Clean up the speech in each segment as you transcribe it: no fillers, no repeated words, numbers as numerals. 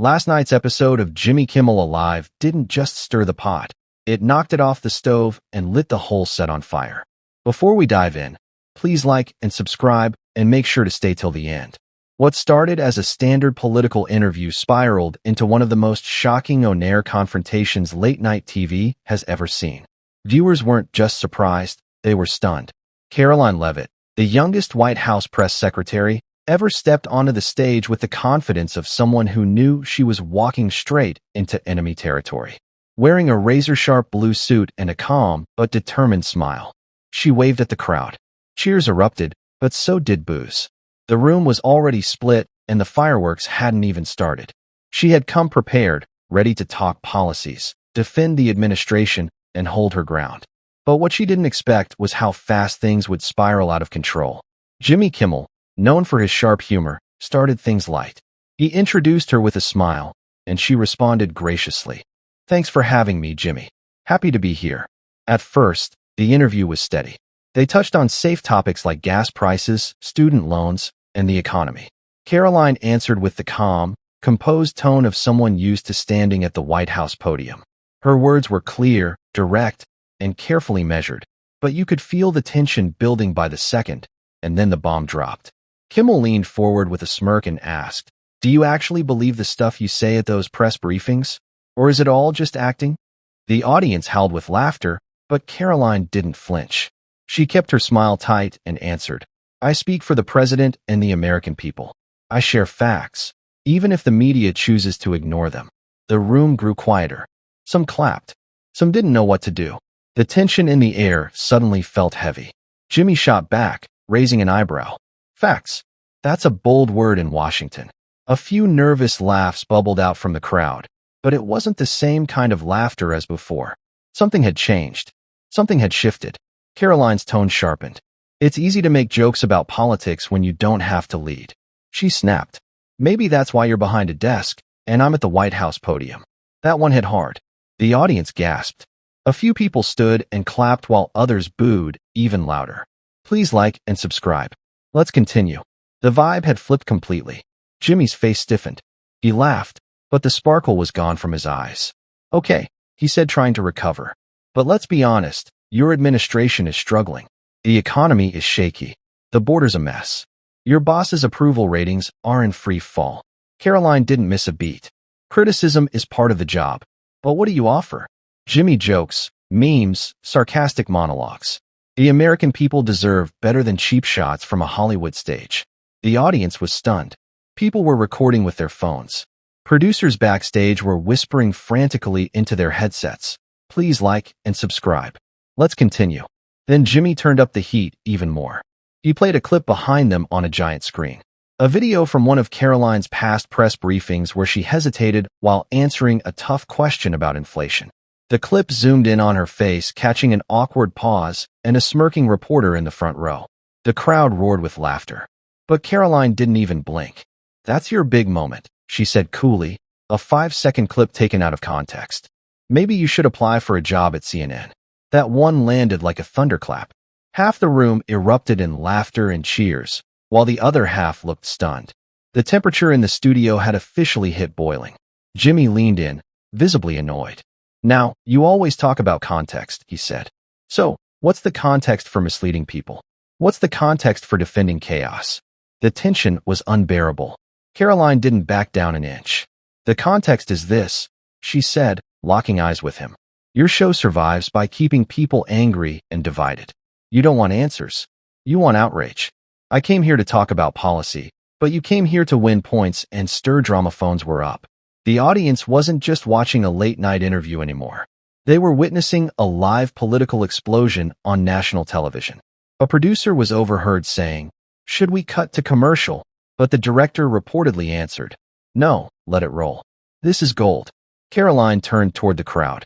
Last night's episode of Jimmy Kimmel Alive didn't just stir the pot. It knocked it off the stove and lit the whole set on fire. Before we dive in, please like and subscribe and make sure to stay till the end. What started as a standard political interview spiraled into one of the most shocking on-air confrontations late-night TV has ever seen. Viewers weren't just surprised, they were stunned. Karoline Leavitt, the youngest White House press secretary, ever stepped onto the stage with the confidence of someone who knew she was walking straight into enemy territory. Wearing a razor-sharp blue suit and a calm but determined smile, she waved at the crowd. Cheers erupted, but so did boos. The room was already split, and the fireworks hadn't even started. She had come prepared, ready to talk policies, defend the administration, and hold her ground. But what she didn't expect was how fast things would spiral out of control. Jimmy Kimmel, known for his sharp humor, started things light. He introduced her with a smile, and she responded graciously. "Thanks for having me, Jimmy. Happy to be here." At first, the interview was steady. They touched on safe topics like gas prices, student loans, and the economy. Karoline answered with the calm, composed tone of someone used to standing at the White House podium. Her words were clear, direct, and carefully measured, but you could feel the tension building by the second, and then the bomb dropped. Kimmel leaned forward with a smirk and asked, "Do you actually believe the stuff you say at those press briefings? Or is it all just acting?" The audience howled with laughter, but Karoline didn't flinch. She kept her smile tight and answered, "I speak for the president and the American people. I share facts, even if the media chooses to ignore them." The room grew quieter. Some clapped. Some didn't know what to do. The tension in the air suddenly felt heavy. Jimmy shot back, raising an eyebrow. "Facts. That's a bold word in Washington." A few nervous laughs bubbled out from the crowd, but it wasn't the same kind of laughter as before. Something had changed. Something had shifted. Karoline's tone sharpened. "It's easy to make jokes about politics when you don't have to lead." She snapped. "Maybe that's why you're behind a desk, and I'm at the White House podium." That one hit hard. The audience gasped. A few people stood and clapped while others booed even louder. "Please like and subscribe. Let's continue." The vibe had flipped completely. Jimmy's face stiffened. He laughed, but the sparkle was gone from his eyes. "Okay," he said, trying to recover. "But let's be honest, your administration is struggling. The economy is shaky. The border's a mess. Your boss's approval ratings are in free fall." Karoline didn't miss a beat. "Criticism is part of the job. But what do you offer?" Jimmy jokes, memes, sarcastic monologues. The American people deserve better than cheap shots from a Hollywood stage. The audience was stunned. People were recording with their phones. Producers backstage were whispering frantically into their headsets. "Please like and subscribe. Let's continue." Then Jimmy turned up the heat even more. He played a clip behind them on a giant screen. A video from one of Karoline's past press briefings where she hesitated while answering a tough question about inflation. The clip zoomed in on her face, catching an awkward pause and a smirking reporter in the front row. The crowd roared with laughter. But Karoline didn't even blink. "That's your big moment," she said coolly, a 5-second clip taken out of context. "Maybe you should apply for a job at CNN." That one landed like a thunderclap. Half the room erupted in laughter and cheers, while the other half looked stunned. The temperature in the studio had officially hit boiling. Jimmy leaned in, visibly annoyed. "Now, you always talk about context," he said. "So, what's the context for misleading people? What's the context for defending chaos?" The tension was unbearable. Karoline didn't back down an inch. "The context is this," she said, locking eyes with him. "Your show survives by keeping people angry and divided. You don't want answers. You want outrage. I came here to talk about policy, but you came here to win points and stir drama." Phones were up. The audience wasn't just watching a late-night interview anymore. They were witnessing a live political explosion on national television. A producer was overheard saying, "Should we cut to commercial?" But the director reportedly answered, "No, let it roll. This is gold." Karoline turned toward the crowd.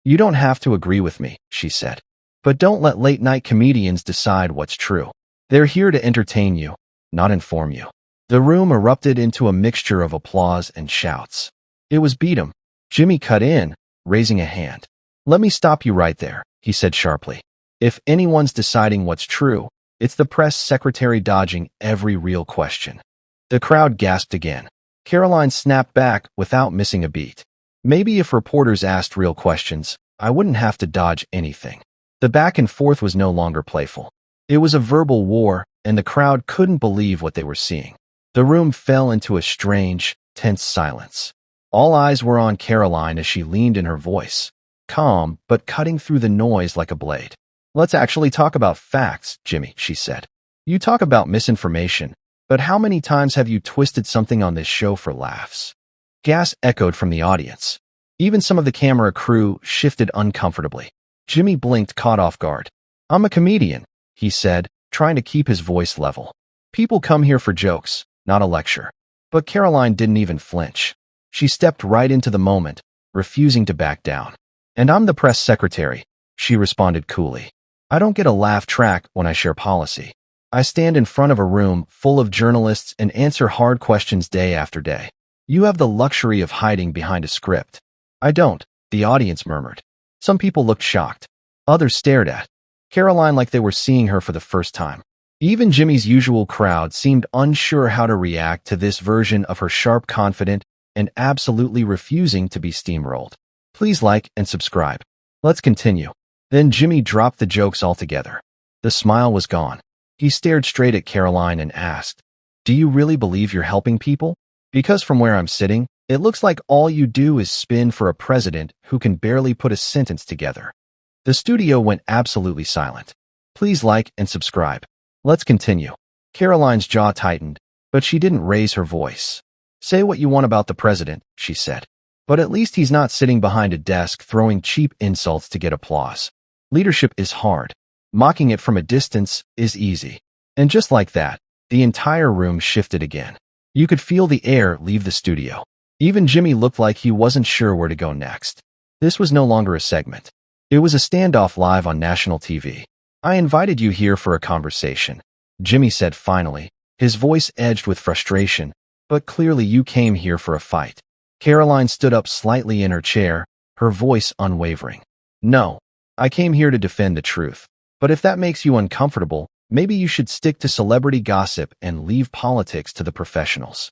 "You don't have to agree with me," she said. "But don't let late-night comedians decide what's true. They're here to entertain you, not inform you." The room erupted into a mixture of applause and shouts. "It was beat 'em." Jimmy cut in, raising a hand. "Let me stop you right there," he said sharply. "If anyone's deciding what's true, it's the press secretary dodging every real question." The crowd gasped again. Karoline snapped back without missing a beat. Maybe if reporters asked real questions, I wouldn't have to dodge anything. The back and forth was no longer playful. It was a verbal war, and the crowd couldn't believe what they were seeing. The room fell into a strange, tense silence. All eyes were on Karoline as she leaned in, her voice calm but cutting through the noise like a blade. Let's actually talk about facts, Jimmy, she said. You talk about misinformation, but how many times have you twisted something on this show for laughs? Gas echoed from the audience. Even some of the camera crew shifted uncomfortably. Jimmy blinked, caught off guard. I'm a comedian, he said, trying to keep his voice level. People come here for jokes, not a lecture. But Karoline didn't even flinch. She stepped right into the moment, refusing to back down. And I'm the press secretary, she responded coolly. I don't get a laugh track when I share policy. I stand in front of a room full of journalists and answer hard questions day after day. You have the luxury of hiding behind a script. I don't, the audience murmured. Some people looked shocked. Others stared at Karoline like they were seeing her for the first time. Even Jimmy's usual crowd seemed unsure how to react to this version of her, sharp, confident, and absolutely refusing to be steamrolled. Please like and subscribe. Let's continue. Then Jimmy dropped the jokes altogether. The smile was gone. He stared straight at Karoline and asked, Do you really believe you're helping people? Because from where I'm sitting, it looks like all you do is spin for a president who can barely put a sentence together. The studio went absolutely silent. Please like and subscribe. Let's continue. Karoline's jaw tightened, but she didn't raise her voice. Say what you want about the president, she said. But at least he's not sitting behind a desk throwing cheap insults to get applause. Leadership is hard. Mocking it from a distance is easy. And just like that, the entire room shifted again. You could feel the air leave the studio. Even Jimmy looked like he wasn't sure where to go next. This was no longer a segment. It was a standoff live on national TV. I invited you here for a conversation, Jimmy said finally, his voice edged with frustration, but clearly you came here for a fight. Karoline stood up slightly in her chair, her voice unwavering. No, I came here to defend the truth. But if that makes you uncomfortable, maybe you should stick to celebrity gossip and leave politics to the professionals.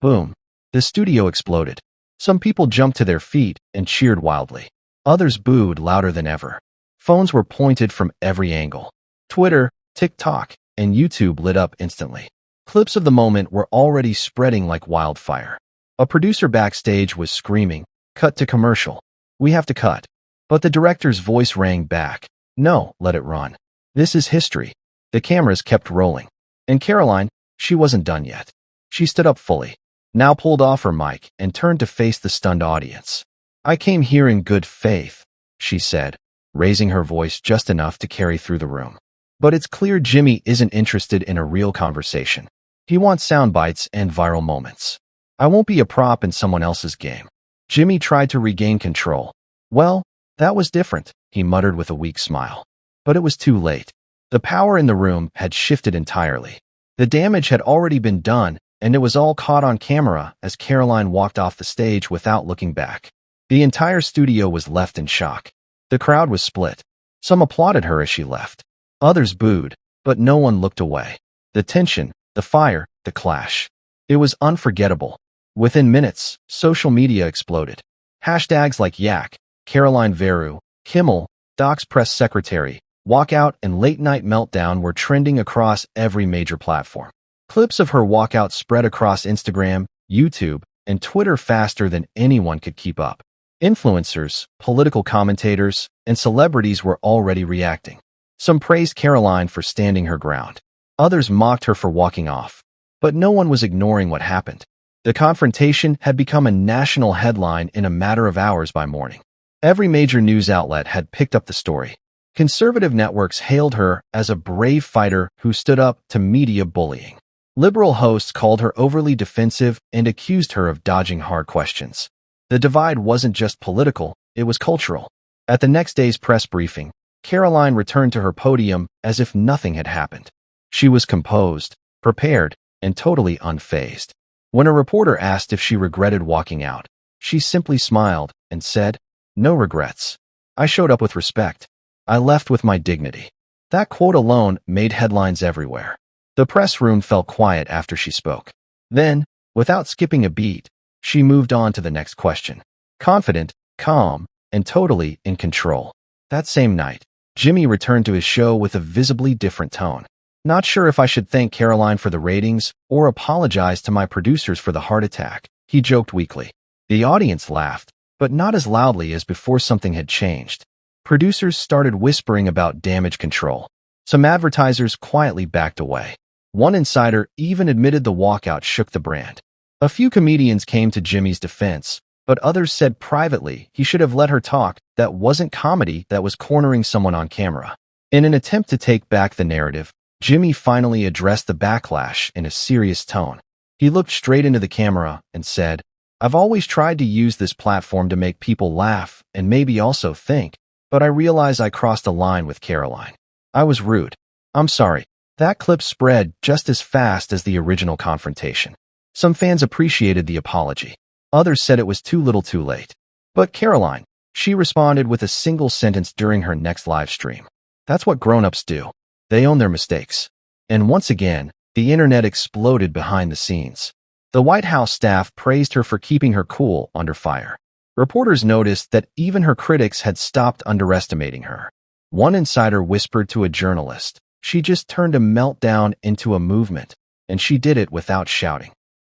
Boom. The studio exploded. Some people jumped to their feet and cheered wildly. Others booed louder than ever. Phones were pointed from every angle. Twitter, TikTok, and YouTube lit up instantly. Clips of the moment were already spreading like wildfire. A producer backstage was screaming, "Cut to commercial. We have to cut." But the director's voice rang back. No, let it run. This is history. The cameras kept rolling. And Karoline, she wasn't done yet. She stood up fully, now pulled off her mic and turned to face the stunned audience. I came here in good faith, she said, raising her voice just enough to carry through the room. But it's clear Jimmy isn't interested in a real conversation. He wants sound bites and viral moments. I won't be a prop in someone else's game. Jimmy tried to regain control. Well, that was different, he muttered with a weak smile. But it was too late. The power in the room had shifted entirely. The damage had already been done, and it was all caught on camera as Karoline walked off the stage without looking back. The entire studio was left in shock. The crowd was split. Some applauded her as she left. Others booed, but no one looked away. The tension, the fire, the clash. It was unforgettable. Within minutes, social media exploded. Hashtags like Yak, Karoline Veru, Kimmel, Doc's press secretary, walkout, and late night meltdown were trending across every major platform. Clips of her walkout spread across Instagram, YouTube, and Twitter faster than anyone could keep up. Influencers, political commentators, and celebrities were already reacting. Some praised Karoline for standing her ground. Others mocked her for walking off. But no one was ignoring what happened. The confrontation had become a national headline in a matter of hours by morning. Every major news outlet had picked up the story. Conservative networks hailed her as a brave fighter who stood up to media bullying. Liberal hosts called her overly defensive and accused her of dodging hard questions. The divide wasn't just political, it was cultural. At the next day's press briefing, Karoline returned to her podium as if nothing had happened. She was composed, prepared, and totally unfazed. When a reporter asked if she regretted walking out, she simply smiled and said, "No regrets. I showed up with respect. I left with my dignity." That quote alone made headlines everywhere. The press room fell quiet after she spoke. Then, Without skipping a beat, she moved on to the next question. Confident, calm, and totally in control. That same night, Jimmy returned to his show with a visibly different tone. Not sure if I should thank Karoline for the ratings or apologize to my producers for the heart attack, he joked weakly. The audience laughed, but not as loudly as before something had changed. Producers started whispering about damage control. Some advertisers quietly backed away. One insider even admitted the walkout shook the brand. A few comedians came to Jimmy's defense, but others said privately he should have let her talk. That wasn't comedy, that was cornering someone on camera. In an attempt to take back the narrative, Jimmy finally addressed the backlash in a serious tone. He looked straight into the camera and said, "I've always tried to use this platform to make people laugh and maybe also think, but I realize I crossed a line with Karoline. I was rude. I'm sorry." That clip spread just as fast as the original confrontation. Some fans appreciated the apology. Others said it was too little too late. But Karoline, she responded with a single sentence during her next live stream. That's what grown-ups do. They own their mistakes. And once again, the internet exploded behind the scenes. The White House staff praised her for keeping her cool under fire. Reporters noticed that even her critics had stopped underestimating her. One insider whispered to a journalist, "She just turned a meltdown into a movement, and she did it without shouting."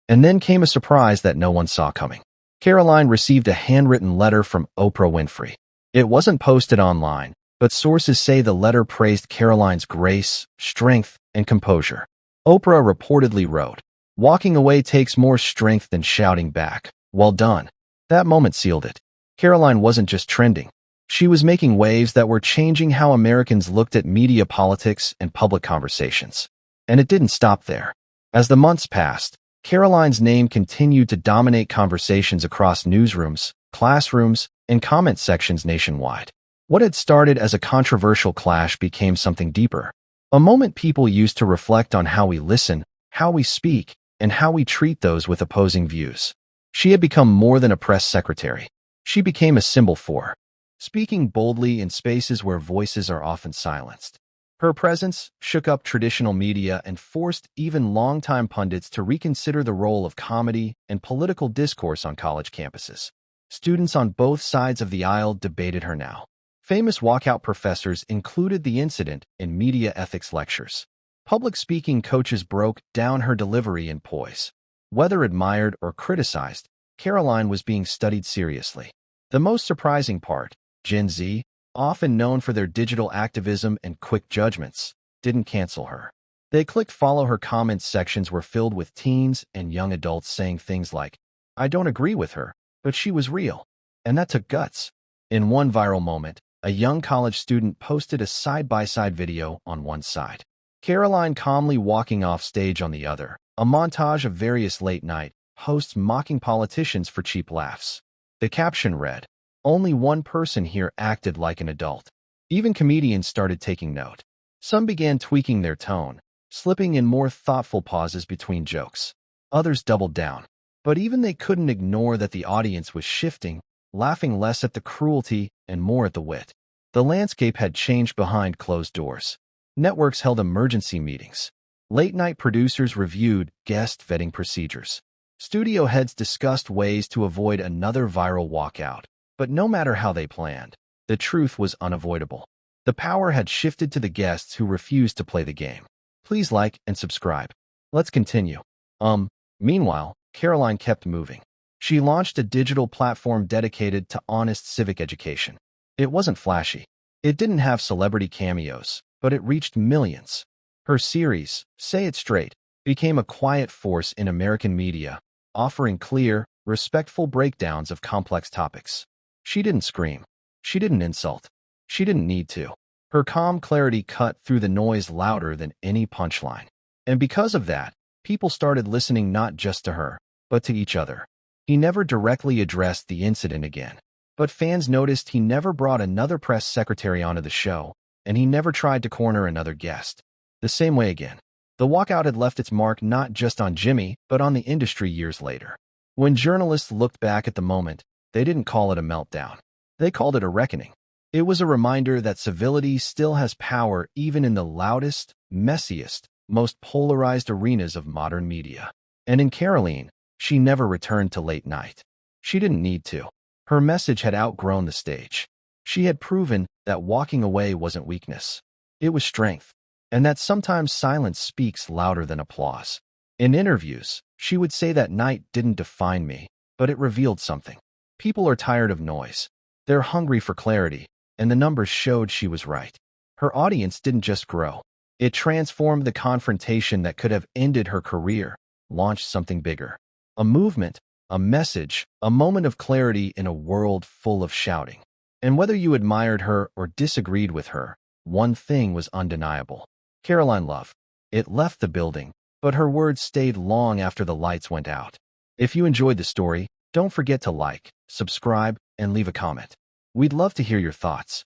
And then came a surprise that no one saw coming. Karoline received a handwritten letter from Oprah Winfrey. It wasn't posted online, but sources say the letter praised Karoline's grace, strength, and composure. Oprah reportedly wrote, "Walking away takes more strength than shouting back. Well done." That moment sealed it. Karoline wasn't just trending. She was making waves that were changing how Americans looked at media politics and public conversations. And it didn't stop there. As the months passed, Karoline's name continued to dominate conversations across newsrooms, classrooms, and comment sections nationwide. What had started as a controversial clash became something deeper. A moment people used to reflect on how we listen, how we speak, and how we treat those with opposing views. She had become more than a press secretary. She became a symbol for speaking boldly in spaces where voices are often silenced. Her presence shook up traditional media and forced even longtime pundits to reconsider the role of comedy and political discourse on college campuses. Students on both sides of the aisle debated her now. Famous walkout professors included the incident in media ethics lectures. Public speaking coaches broke down her delivery and poise. Whether admired or criticized, Karoline was being studied seriously. The most surprising part, Gen Z, often known for their digital activism and quick judgments, didn't cancel her. They clicked follow. Her comments sections were filled with teens and young adults saying things like, "I don't agree with her, but she was real." And that took guts. In one viral moment, a young college student posted a side-by-side video on one side, Karoline calmly walking off stage on the other, a montage of various late-night hosts mocking politicians for cheap laughs. The caption read, "Only one person here acted like an adult." Even comedians started taking note. Some began tweaking their tone, slipping in more thoughtful pauses between jokes. Others doubled down. But even they couldn't ignore that the audience was shifting, laughing less at the cruelty and more at the wit. The landscape had changed behind closed doors. Networks held emergency meetings. Late-night producers reviewed guest vetting procedures. Studio heads discussed ways to avoid another viral walkout. But no matter how they planned, the truth was unavoidable. The power had shifted to the guests who refused to play the game. Please like and subscribe. Let's continue. Meanwhile, Karoline kept moving. She launched a digital platform dedicated to honest civic education. It wasn't flashy. It didn't have celebrity cameos, but it reached millions. Her series, Say It Straight, became a quiet force in American media, offering clear, respectful breakdowns of complex topics. She didn't scream. She didn't insult. She didn't need to. Her calm clarity cut through the noise louder than any punchline. And because of that, people started listening not just to her, but to each other. He never directly addressed the incident again. But fans noticed he never brought another press secretary onto the show, and he never tried to corner another guest. The same way again. The walkout had left its mark not just on Jimmy, but on the industry years later. When journalists looked back at the moment, they didn't call it a meltdown. They called it a reckoning. It was a reminder that civility still has power even in the loudest, messiest, most polarized arenas of modern media. And in Karoline, She never returned to late night. She didn't need to. Her message had outgrown the stage. She had proven that walking away wasn't weakness. It was strength, and that sometimes silence speaks louder than applause. In interviews, she would say that night didn't define me, but it revealed something. People are tired of noise. They're hungry for clarity, and the numbers showed she was right. Her audience didn't just grow. It transformed the confrontation that could have ended her career, launched something bigger. A movement, a message, a moment of clarity in a world full of shouting. And whether you admired her or disagreed with her, one thing was undeniable. Karoline Leavitt. It left the building, but her words stayed long after the lights went out. If you enjoyed the story, don't forget to like, subscribe, and leave a comment. We'd love to hear your thoughts.